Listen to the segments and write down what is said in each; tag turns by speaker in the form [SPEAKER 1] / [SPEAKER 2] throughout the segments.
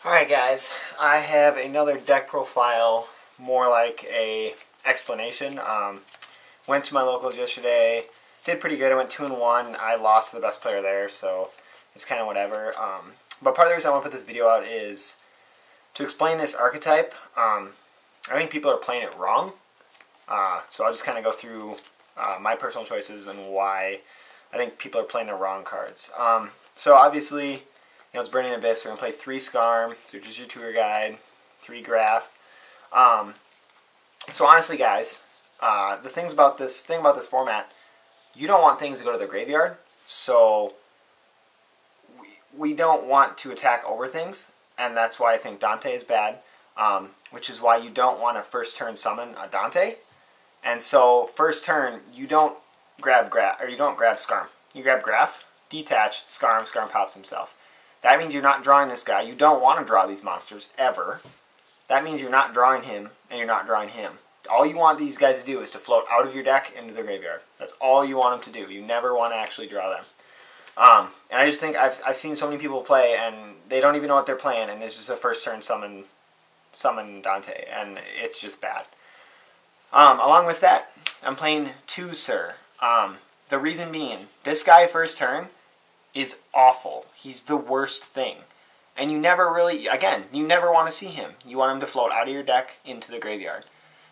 [SPEAKER 1] Alright guys, I have another deck profile, more like a explanation. Went to my locals yesterday, did pretty good. I went 2-1. I lost to the best player there, so it's kind of whatever. But part of the reason I want to put this video out is to explain this archetype. I think people are playing it wrong, so I'll just kind of go through my personal choices and why I think people are playing the wrong cards. So obviously, it's Burning Abyss. We're going to play 3 Skarm, so just your tour guide, 3 Graph. So honestly, guys, the thing about this format, you don't want things to go to the graveyard, so we don't want to attack over things, and that's why I think Dante is bad, which is why you don't want to first turn summon a Dante. And so first turn, you don't grab Skarm. You grab Graph, detach, Skarm pops himself. That means you're not drawing this guy. You don't want to draw these monsters, ever. That means you're not drawing him, and you're not drawing him. All you want these guys to do is to float out of your deck into the graveyard. That's all you want them to do. You never want to actually draw them. And I just think I've seen so many people play, and they don't even know what they're playing, and there's just a first turn summon Dante, and it's just bad. Along with that, I'm playing 2 Sir. The reason being, this guy first turn is awful. He's the worst thing. And you never really, again, you never want to see him. You want him to float out of your deck into the graveyard.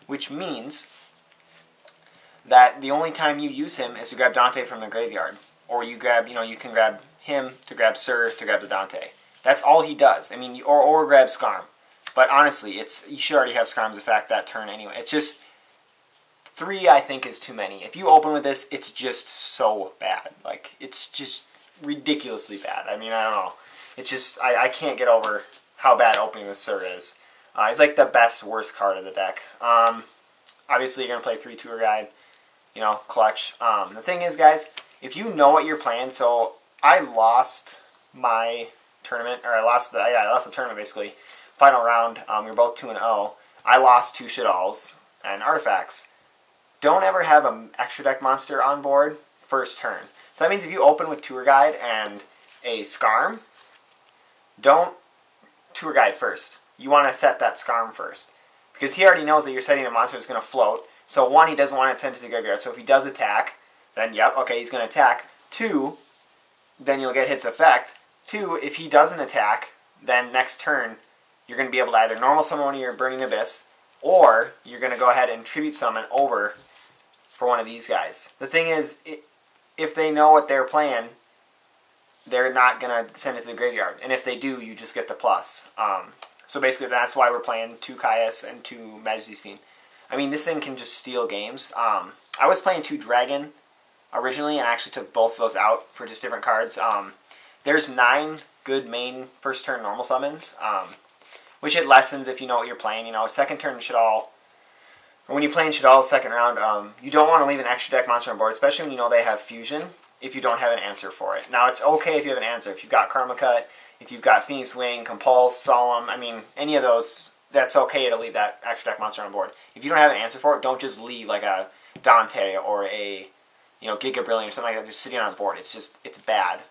[SPEAKER 1] Which means that the only time you use him is to grab Dante from the graveyard. Or you grab, you can grab him to grab Sir to grab the Dante. That's all he does. I mean, or grab Skarm. But honestly, you should already have Skarm's effect that turn anyway. It's just 3, I think, is too many. If you open with this, it's just so bad. Like, it's just ridiculously bad. I mean, I don't know. It's just, I can't get over how bad opening with Sir is. He's like the worst card of the deck. Obviously, you're going to play 3 Tour Guide, clutch. The thing is, guys, if you know what you're playing, so I lost my tournament, or I lost the tournament, basically. Final round, we were both 2-0. I lost 2 Shaddoll's and Artifacts. Don't ever have an extra deck monster on board first turn. So that means if you open with Tour Guide and a Skarm, don't Tour Guide first. You want to set that Skarm first. Because he already knows that you're setting a monster that's going to float. So 1, he doesn't want to send to the graveyard. So if he does attack, then yep, okay, he's going to attack. 2, then you'll get hits effect. 2, if he doesn't attack, then next turn, you're going to be able to either normal summon one of your Burning Abyss, or you're going to go ahead and tribute summon over for one of these guys. The thing is, if they know what they're playing, they're not going to send it to the graveyard. And if they do, you just get the plus. So basically, that's why we're playing 2 Caius and 2 Majesty's Fiend. I mean, this thing can just steal games. I was playing 2 Dragon originally, and I actually took both of those out for just different cards. There's 9 good main first turn normal summons, which it lessens if you know what you're playing. Second turn Shaddoll, or when you're playing Shaddoll second round, you don't want to leave an extra deck monster on board, especially when you know they have fusion, if you don't have an answer for it. Now, it's okay if you have an answer. If you've got Karma Cut, if you've got Phoenix Wing, Compulse, Solemn, I mean, any of those, that's okay to leave that extra deck monster on board. If you don't have an answer for it, don't just leave like a Dante or a Giga Brilliant or something like that just sitting on board. It's bad.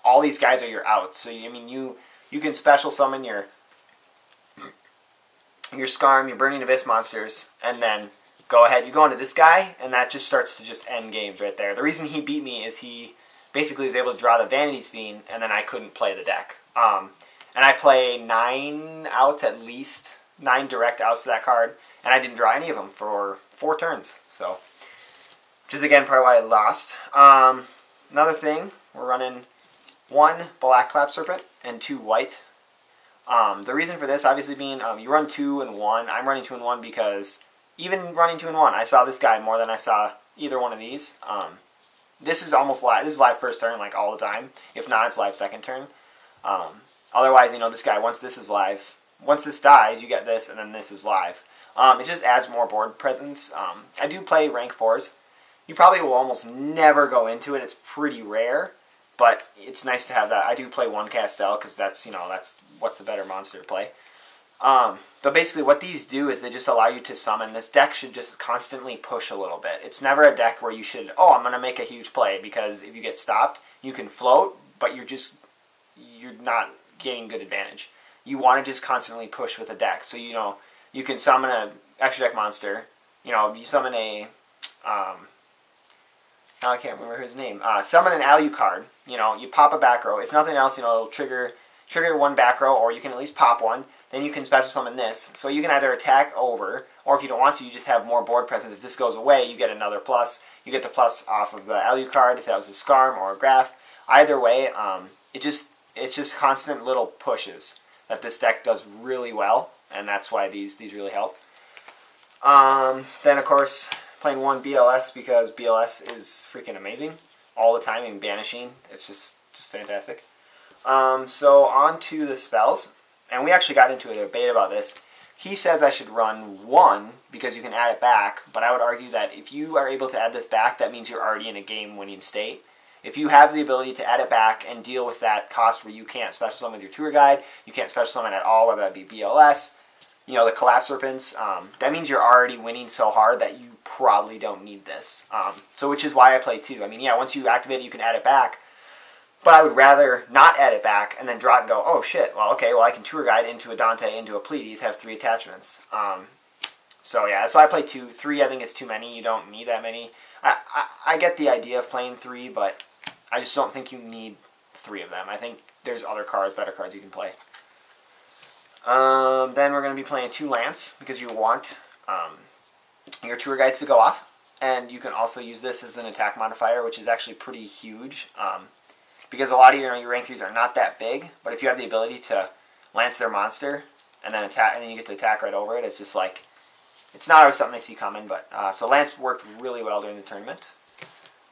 [SPEAKER 1] All these guys are your outs. So, you can special summon your Skarm, your Burning Abyss monsters, and then go ahead. You go into this guy, and that just starts to just end games right there. The reason he beat me is he basically was able to draw the Vanity's Fiend, and then I couldn't play the deck. And I play 9 outs at least, 9 direct outs to that card, and I didn't draw any of them for 4 turns. So, which is again part of why I lost. Another thing, we're running 1 Black Clap Serpent and 2 White. The reason for this, obviously, being you run 2-1. I'm running 2-1 because even running 2-1, I saw this guy more than I saw either one of these. This is almost live. This is live first turn, like all the time. If not, it's live second turn. Otherwise, this guy, once this is live, once this dies, you get this, and then this is live. It just adds more board presence. I do play rank 4s. You probably will almost never go into it. It's pretty rare. But it's nice to have that. I do play 1 Castel because that's what's the better monster to play. But basically what these do is they just allow you to summon. This deck should just constantly push a little bit. It's never a deck where you should, I'm going to make a huge play, because if you get stopped, you can float, but you're not gaining good advantage. you want to just constantly push with a deck. So, you can summon a extra deck monster. You summon a, now I can't remember his name. Summon an Alucard. You pop a back row. If nothing else, it'll trigger one back row, or you can at least pop one. Then you can special summon this. So you can either attack over, or if you don't want to, you just have more board presence. If this goes away, you get another plus. You get the plus off of the Alucard if that was a Skarm or a Graph. Either way, it's just constant little pushes that this deck does really well, and that's why these really help. Then of course, playing one BLS because BLS is freaking amazing all the time, and banishing, it's just fantastic. So on to the spells, and we actually got into a debate about this. He says I should run 1 because you can add it back, but I would argue that if you are able to add this back, that means you're already in a game-winning state. If you have the ability to add it back and deal with that cost where you can't special summon with your tour guide, you can't special summon at all, whether that be BLS, the Collapse Serpents, that means you're already winning so hard that you probably don't need this. So which is why I play 2. I mean, yeah, once you activate it, you can add it back, but I would rather not add it back and then draw it and go, oh shit, well, okay, well, I can tour guide into a Dante, into a Pleiades, have 3 attachments. So yeah, that's why I play 2. 3, I think, is too many. You don't need that many. I get the idea of playing 3, but I just don't think you need 3 of them. I think there's other cards, better cards you can play. Then we're going to be playing 2 Lance because you want your tour guides to go off. And you can also use this as an attack modifier, which is actually pretty huge. Because a lot of your rank 3s are not that big, but if you have the ability to lance their monster and then attack, and then you get to attack right over it, it's just like, it's not always something I see coming. But so Lance worked really well during the tournament.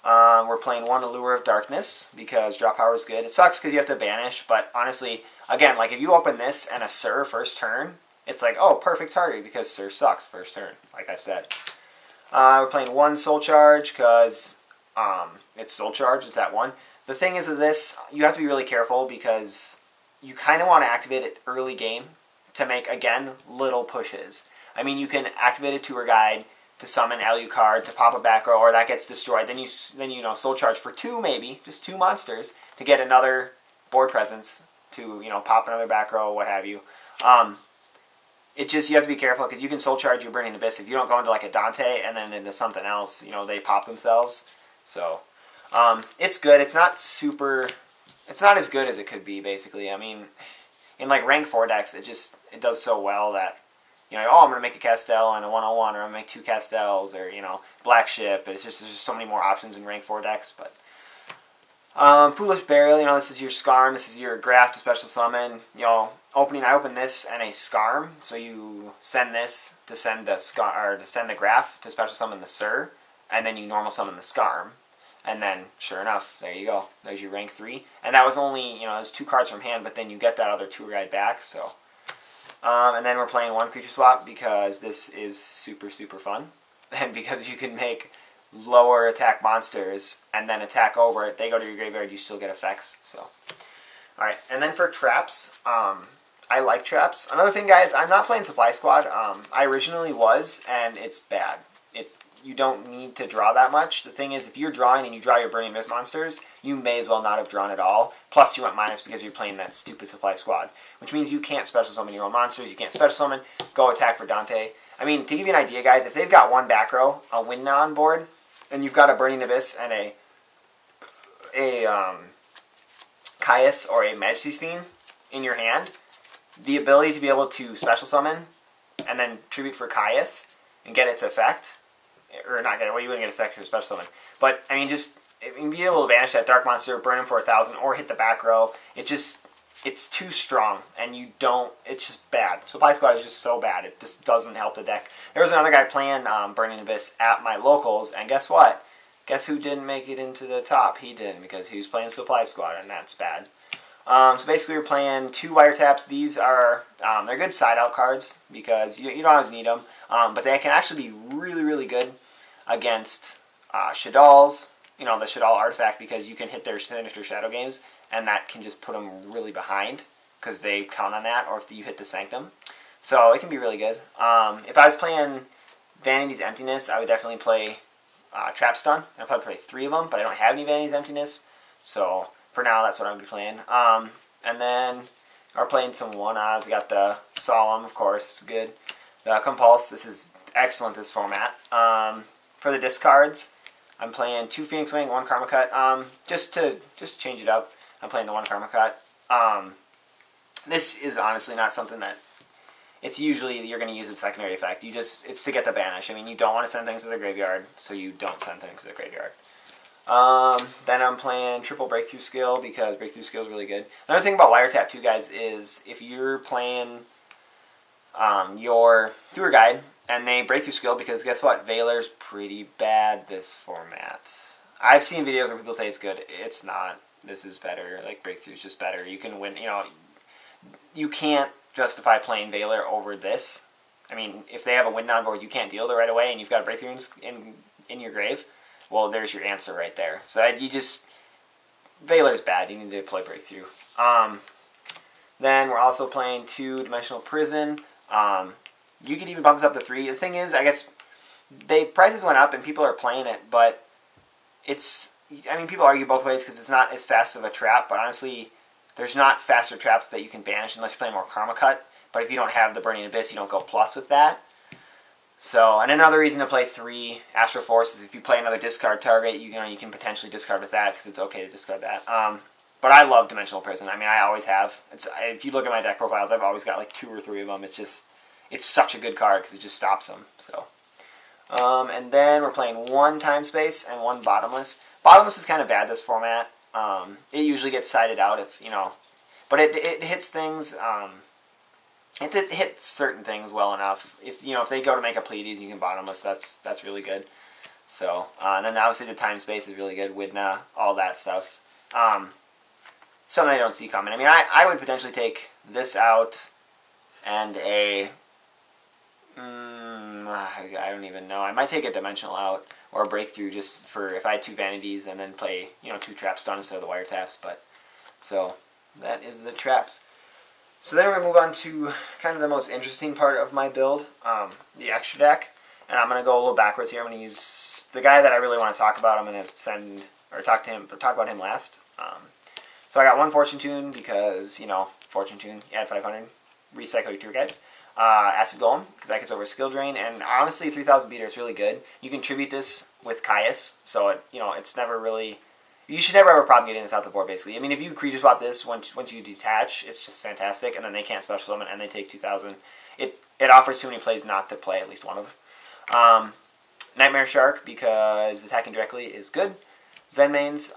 [SPEAKER 1] We're playing 1 Allure of Darkness because draw power is good. It sucks because you have to banish, but honestly, again, like if you open this and a Sir first turn, it's like, oh, perfect target because Sir sucks first turn, like I said. We're playing 1 Soul Charge because it's Soul Charge, it's that one. The thing is with this, you have to be really careful because you kind of want to activate it early game to make, again, little pushes. I mean, you can activate a tour guide to summon Alucard, to pop a back row, or that gets destroyed. Then you Soul Charge for 2 maybe, just 2 monsters, to get another board presence, to pop another back row, what have you. You have to be careful because you can Soul Charge your Burning Abyss if you don't go into like a Dante and then into something else, they pop themselves. So it's good. It's not as good as it could be, basically. I mean, in like rank 4 decks, it does so well that, oh, I'm going to make a Castel and a 101, or I'm going to make 2 Castels, or, Black Ship. There's just so many more options in rank 4 decks. But Foolish Burial, this is your Skarm, this is your Graph to special summon. I open this and a Skarm, so you send this to send the Graph to special summon the Sir, and then you normal summon the Skarm. And then, sure enough, there you go. There's your rank 3. And that was only, there's 2 cards from hand, but then you get that other tour guide back, so. And then we're playing 1 Creature Swap because this is super, super fun. And because you can make lower attack monsters and then attack over it, they go to your graveyard, you still get effects, so. Alright, and then for traps, I like traps. Another thing, guys, I'm not playing Supply Squad. I originally was, and it's bad. You don't need to draw that much. The thing is, if you're drawing and you draw your Burning Mist monsters, you may as well not have drawn at all. Plus, you want minus because you're playing that stupid Supply Squad, which means you can't special summon your own monsters. You can't special summon. Go attack for Dante. I mean, to give you an idea, guys, if they've got 1 back row, a Winna on board, and you've got a Burning Abyss and a Caius or a Majesty's Fiend in your hand, the ability to be able to special summon and then tribute for Caius and get its effect, or not get it, well, you wouldn't get its effect for special summon, but I mean, just be able to banish that dark monster, burn him for 1,000, or hit the back row. It's too strong, and it's just bad. Supply Squad is just so bad, it just doesn't help the deck. There was another guy playing Burning Abyss at my locals, and guess what? Guess who didn't make it into the top? He didn't, because he was playing Supply Squad, and that's bad. So basically we're playing 2 wiretaps. These are, they're good side-out cards, because you don't always need them, but they can actually be really, really good against Shadal's, the Shadal artifact, because you can hit their Sinister Shadow games, and that can just put them really behind, because they count on that, or if you hit the Sanctum. So it can be really good. If I was playing Vanity's Emptiness, I would definitely play Trap Stun. I'd probably play 3 of them, but I don't have any Vanity's Emptiness, so for now that's what I'm going to be playing. And then are playing some one-odds. We got the Solemn, of course, it's good. The Compulse, this is excellent, this format. For the discards, I'm playing 2 Phoenix Wing, 1 Karma Cut. Just to change it up, I'm playing the 1 Karma Cut. This is honestly not something that it's usually you're going to use its secondary effect. It's to get the banish. I mean, you don't want to send things to the graveyard, so you don't send things to the graveyard. Then I'm playing triple Breakthrough Skill because Breakthrough Skill is really good. Another thing about Wiretap too, guys, is if you're playing your Tour Guide and they Breakthrough Skill, because guess what? Veiler's pretty bad this format. I've seen videos where people say it's good. It's not. This is better. Like, Breakthrough's just better. You can win, you can't justify playing Veiler over this. I mean, if they have a win on board, you can't deal it right away, and you've got a Breakthrough in your grave. Well, there's your answer right there. So Veiler's bad. You need to play Breakthrough. Then we're also playing 2-Dimensional Prison. You could even bump this up to 3. The thing is, I guess prices went up and people are playing it, but people argue both ways because it's not as fast of a trap. But honestly, there's not faster traps that you can banish unless you're playing more Karma Cut. But if you don't have the Burning Abyss, you don't go plus with that. So, and another reason to play 3 Astral Force is if you play another discard target, you can potentially discard with that because it's okay to discard that. But I love Dimensional Prison. I mean, I always have. If you look at my deck profiles, I've always got like 2 or 3 of them. It's such a good card because it just stops them. So, and then we're playing 1 Time Space and 1 Bottomless. Bottomless is kind of bad this format. It usually gets sided out but it hits things. It hits certain things well enough. If they go to make a Pleiades, you can Bottomless. That's really good. So, and then obviously the Time Space is really good. Widna, all that stuff. Something I don't see coming. I mean, I would potentially take this out and I don't even know. I might take a Dimensional out or a Breakthrough just for if I had 2 Vanities and then play 2 Traps done instead of the Wiretaps. But so that is the traps. So then we're going to move on to kind of the most interesting part of my build, the extra deck. And I'm going to go a little backwards here. I'm going to use the guy that I really want to talk about. I'm going to talk about him last. So I got 1 Fortune Tune because, Fortune Tune, you add 500, recycle your Tour Guides. Acid Golem, because that gets over Skill Drain. And honestly, 3000 Beater is really good. You can tribute this with Caius, so it's never really... You should never have a problem getting this out the board, basically. I mean, if you creature swap this once you detach, it's just fantastic, and then they can't special summon, and they take 2,000. It offers too many plays not to play at least one of them. Nightmare Shark, because attacking directly is good. Zen Mains,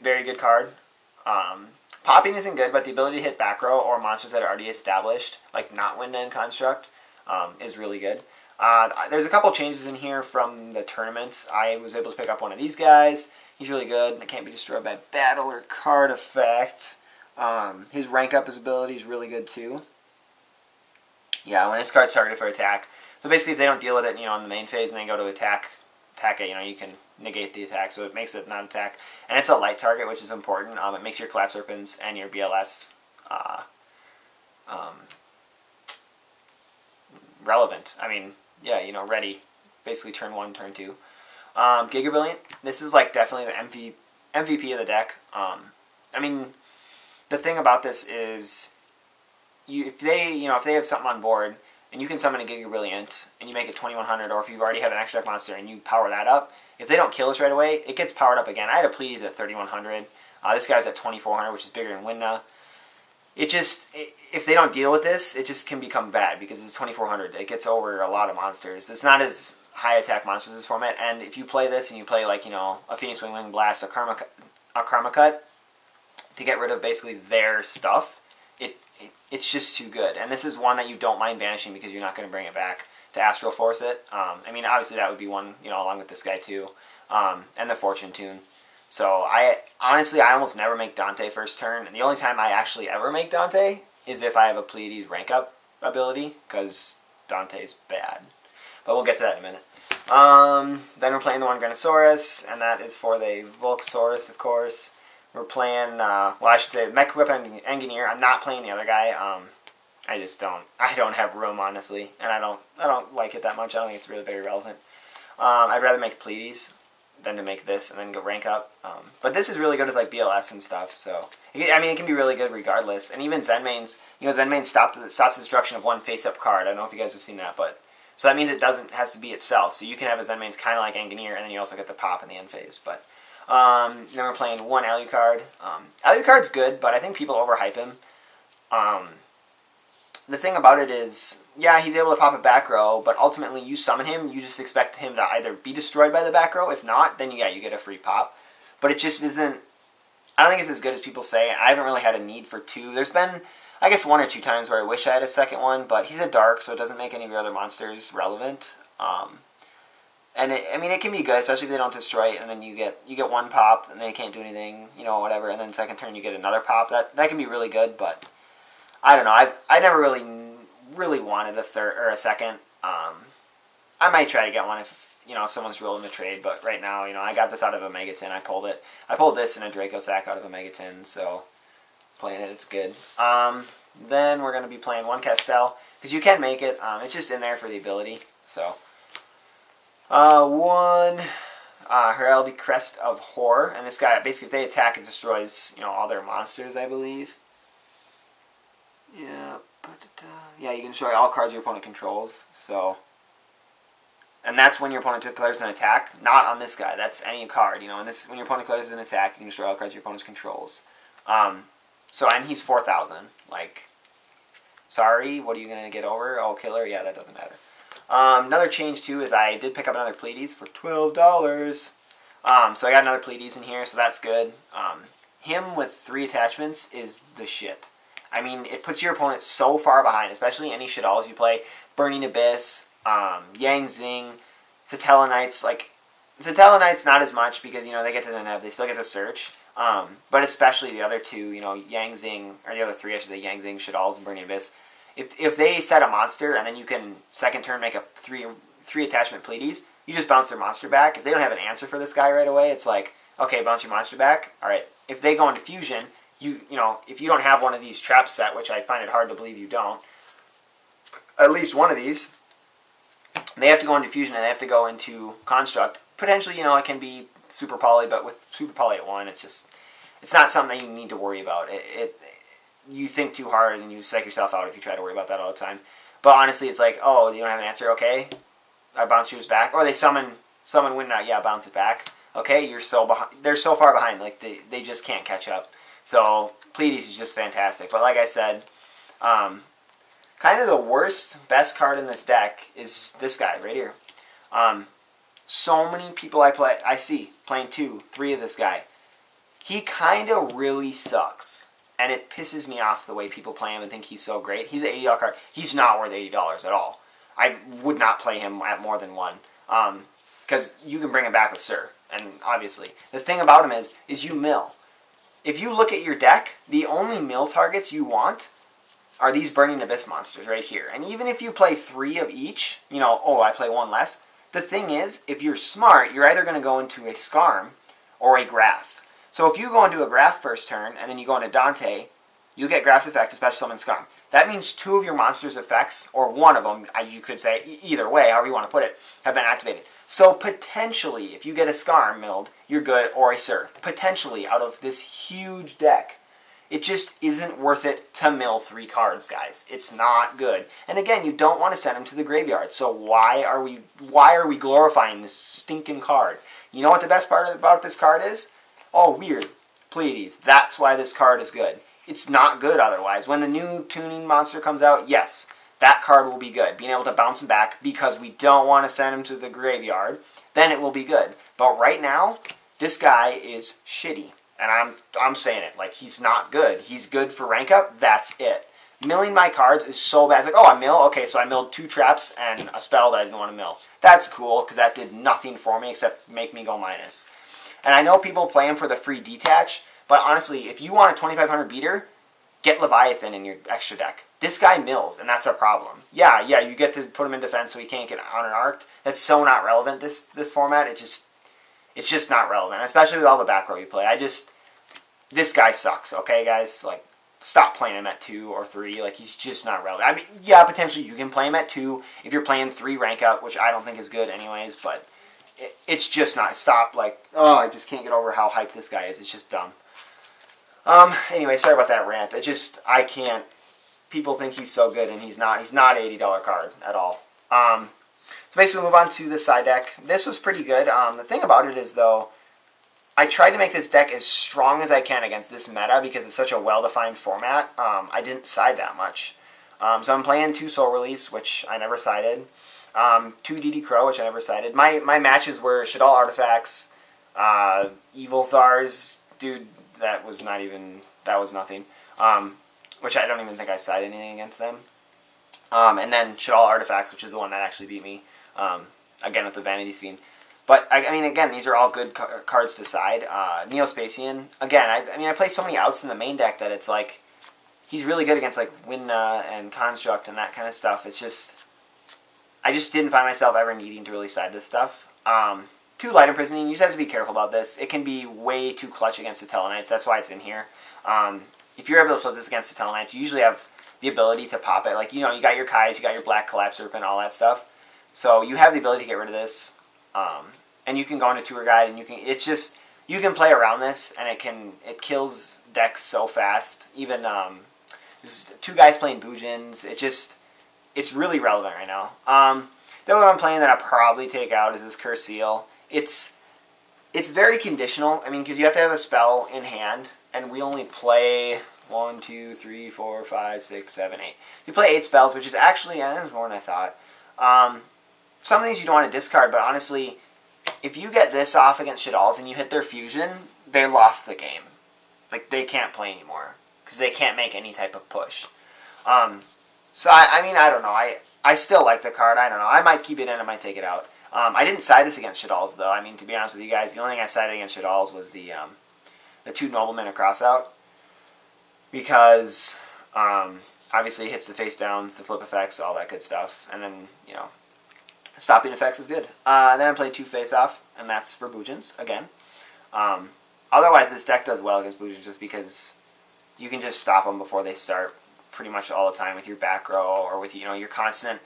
[SPEAKER 1] very good card. Popping isn't good, but the ability to hit back row or monsters that are already established, like not Wind End Construct, is really good. There's a couple changes in here from the tournament. I was able to pick up one of these guys. He's really good. It can't be destroyed by battle or card effect. His rank up his ability is really good too. Yeah, when this card's targeted for attack. So basically, if they don't deal with it, on the main phase and then go to attack it, you can negate the attack. So it makes it not attack, and it's a light target, which is important. It makes your Collapse Weapons and your BLS relevant. I mean, yeah, ready. Basically, turn 1, turn 2. Giga Brilliant. This is like definitely the MVP of the deck. I mean, the thing about this is, if they have something on board and you can summon a Giga Brilliant and you make it 2100, or if you already have an extra deck monster and you power that up, if they don't kill this right away, it gets powered up again. I had a Pleiades at 3100. This guy's at 2400, which is bigger than Winna. If they don't deal with this, it just can become bad because it's 2400. It gets over a lot of monsters. It's not as high attack monsters this format, and if you play this and you play like a Phoenix Wing Blast, a Karma Cut to get rid of basically their stuff, it's just too good. And this is one that you don't mind banishing because you're not going to bring it back to Astral Force it. I mean, obviously that would be one, along with this guy too, and the Fortune Tune. So I almost never make Dante first turn, and the only time I actually ever make Dante is if I have a Pleiades rank up ability, because Dante's bad. But we'll get to that in a minute. Then we're playing the 1 Granosaurus, and that is for the Volcasaurus, of course. We're playing, I should say Mech Whip Engineer. I'm not playing the other guy. I don't have room, honestly, and I don't like it that much. I don't think it's really very relevant. I'd rather make Pleiades. than to make this and then go rank up. But this is really good with like BLS and stuff. So I mean, it can be really good regardless. And even Zen mains, Zen mains stops the destruction of one face-up card. I don't know if you guys have seen that, but so that means it has to be itself. So you can have a Zen mains kind of like Engineer, and then you also get the pop in the end phase. But then we're playing one Alucard. Alucard's good, but I think people overhype him. The thing about it is, yeah, he's able to pop a back row, but ultimately you summon him, you just expect him to either be destroyed by the back row. If not, then you get a free pop. But it just isn't, I don't think it's as good as people say. I haven't really had a need for two. There's been, I guess, 1 or 2 times where I wish I had a second one, but he's a dark, so it doesn't make any of your other monsters relevant. And it can be good, especially if they don't destroy it, and then you get one pop, and they can't do anything, whatever, and then second turn you get another pop. That can be really good, but I don't know. I never really wanted a third or a second. I might try to get one if someone's rolling the trade, but right now, I got this out of a Megaton. I pulled this in a Draco sack out of a Megaton, so playing it, it's good. Then we're going to be playing one Castel, because you can make it. It's just in there for the ability, so. One Heraldic Crest of Horror, and this guy, basically, if they attack, it destroys, all their monsters, I believe. Yeah, yeah, you can destroy all cards your opponent controls, so. And that's when your opponent declares an attack, not on this guy. That's any card, when your opponent declares an attack, you can destroy all cards your opponent's controls. So, and he's 4,000. Like, sorry, what are you going to get over? Oh, killer? Yeah, that doesn't matter. Another change, too, is I did pick up another Pleiades for $12. So I got another Pleiades in here, so that's good. Him with 3 attachments is the shit. I mean, it puts your opponent so far behind, especially any Shaddolls you play. Burning Abyss, Yang Zing, Satellarknights. Like, Satellarknights not as much because, they get to Zenev, they still get to search. But especially the other 2, Yang Zing, or the other 3, I should say, Yang Zing, Shaddolls, and Burning Abyss. If they set a monster and then you can second turn make a 3 attachment Pleiades, you just bounce their monster back. If they don't have an answer for this guy right away, it's like, okay, bounce your monster back. All right. If they go into fusion, if you don't have one of these traps set, which I find it hard to believe you don't, at least one of these, they have to go into fusion and they have to go into construct. Potentially, it can be super poly, but with super poly at 1, it's not something that you need to worry about. You think too hard and you psych yourself out if you try to worry about that all the time. But honestly, it's like, oh, you don't have an answer, okay, I bounce yours back. Or they summon win out, yeah, bounce it back. Okay, you're so behind. They're so far behind, like they just can't catch up. So Pleiades is just fantastic. But like I said, kind of the best card in this deck is this guy right here. So many people I see playing 2, 3 of this guy. He kind of really sucks. And it pisses me off the way people play him and think he's so great. He's an $80 card. He's not worth $80 at all. I would not play him at more than 1. Because you can bring him back with Sir. And obviously. The thing about him is you mill. If you look at your deck, the only mill targets you want are these Burning Abyss monsters right here. And even if you play 3 of each, I play 1 less. The thing is, if you're smart, you're either going to go into a Skarm or a Graph. So if you go into a Graph first turn, and then you go into Dante, you'll get Graph's effect, especially summon Skarm. That means 2 of your monster's effects, or 1 of them, you could say, either way, however you want to put it, have been activated. So potentially, if you get a Skarm milled, you're good, or a Sir. Potentially, out of this huge deck. It just isn't worth it to mill 3 cards, guys. It's not good. And again, you don't want to send them to the graveyard. So why are we glorifying this stinking card? You know what the best part about this card is? Oh, weird. Pleiades. That's why this card is good. It's not good otherwise. When the new tuning monster comes out, yes, that card will be good. Being able to bounce him back because we don't want to send him to the graveyard, then it will be good. But right now, this guy is shitty. And I'm saying it. Like, he's not good. He's good for rank up. That's it. Milling my cards is so bad. It's like, oh, I mill? Okay, so I milled 2 traps and a spell that I didn't want to mill. That's cool, because that did nothing for me except make me go minus. And I know people play him for the free detach, but honestly, if you want a 2500 beater, get Leviathan in your extra deck. This guy mills, and that's a problem. Yeah, you get to put him in defense so he can't get on an arced. That's so not relevant, this format. It's just not relevant, especially with all the back row you play. This guy sucks, okay, guys? Like, stop playing him at 2 or 3. Like, he's just not relevant. I mean, yeah, potentially you can play him at 2 if you're playing 3 rank up, which I don't think is good anyways, but it's just not. Stop, like, oh, I just can't get over how hyped this guy is. It's just dumb. Anyway, sorry about that rant. I can't. People think he's so good, and he's not. He's not an $80 card at all. So basically, we move on to the side deck. This was pretty good. The thing about it is, though, I tried to make this deck as strong as I can against this meta because it's such a well-defined format. I didn't side that much. So I'm playing 2 Soul Release, which I never sided. 2 DD Crow, which I never sided. My matches were Shaddoll Artifacts, Evil Czars. Dude, that was not even... That was nothing. Which I don't even think I sided anything against them. And then Shaddoll Artifacts, which is the one that actually beat me. Again, with the Vanity's Fiend. But, I mean, again, these are all good cards to side. Neospatian, again, I play so many outs in the main deck that it's like, he's really good against, like, Winna and Construct and that kind of stuff. It's just, I just didn't find myself ever needing to really side this stuff. 2 Light Imprisoning, you just have to be careful about this. It can be way too clutch against the Tellarknights, that's why it's in here. If you're able to flip this against the Tellarknights, you usually have the ability to pop it. Like, you know, you got your Kais, you got your Black Collapse Serpent, all that stuff. So you have the ability to get rid of this. And you can go into Tour Guide, and you can play around this, and it kills decks so fast. Even there's 2 guys playing Boojins. It's really relevant right now. The other one I'm playing that I'll probably take out is this Curse Seal. It's very conditional. I mean, because you have to have a spell in hand, and we only play 1, 2, 3, 4, 5, 6, 7, 8. You play 8 spells, which is actually more than I thought. Some of these you don't want to discard, but honestly, if you get this off against Shaddolls and you hit their fusion, they lost the game. Like, they can't play anymore because they can't make any type of push. So, I mean, I don't know. I still like the card. I don't know. I might keep it in. I might take it out. I didn't side this against Shaddolls, though. I mean, to be honest with you guys, the only thing I sided against Shaddolls was the 2 Noblemen across out because obviously it hits the face downs, the flip effects, all that good stuff. And then, you know, stopping effects is good. Then I played 2 face off, and that's for Boojins again. Otherwise, this deck does well against Boojins just because you can just stop them before they start pretty much all the time with your back row or with, you know, your constant.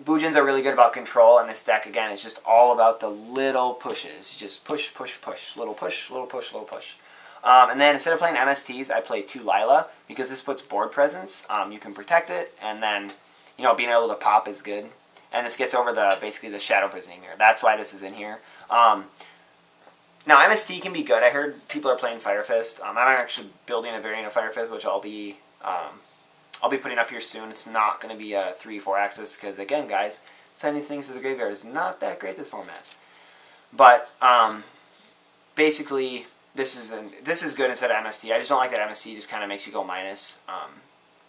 [SPEAKER 1] Boojins are really good about control, and this deck again is just all about the little pushes. Just push, push, push, little push, little push, little push. And then instead of playing MSTs, I play 2 Lila because this puts board presence. You can protect it, and then, you know, being able to pop is good. And this gets over basically the Shadow Imprisoning here. That's why this is in here. Now, MST can be good. I heard people are playing Fire Fist. I'm actually building a variant of Fire Fist, which I'll be putting up here soon. It's not going to be a 3-4 axis because, again, guys, sending things to the graveyard is not that great this format. But basically, this is good instead of MST. I just don't like that MST just kind of makes you go minus.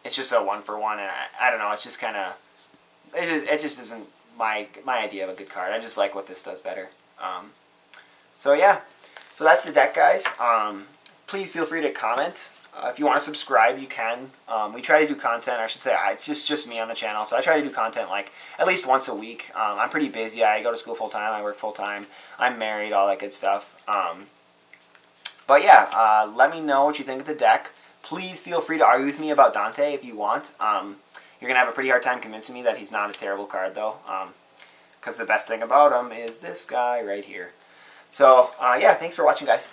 [SPEAKER 1] It's just a 1-for-1, and I don't know. It's just kind of it just isn't my idea of a good card. I just like what this does better. So yeah, so that's the deck, guys. Please feel free to comment. If you want to subscribe, you can. We try to do content. I should say it's just me on the channel, so I try to do content like at least once a week. I'm pretty busy. I go to school full time. I work full time. I'm married. All that good stuff. But yeah, let me know what you think of the deck. Please feel free to argue with me about Dante if you want. You're going to have a pretty hard time convincing me that he's not a terrible card, though. Because the best thing about him is this guy right here. So, yeah, thanks for watching, guys.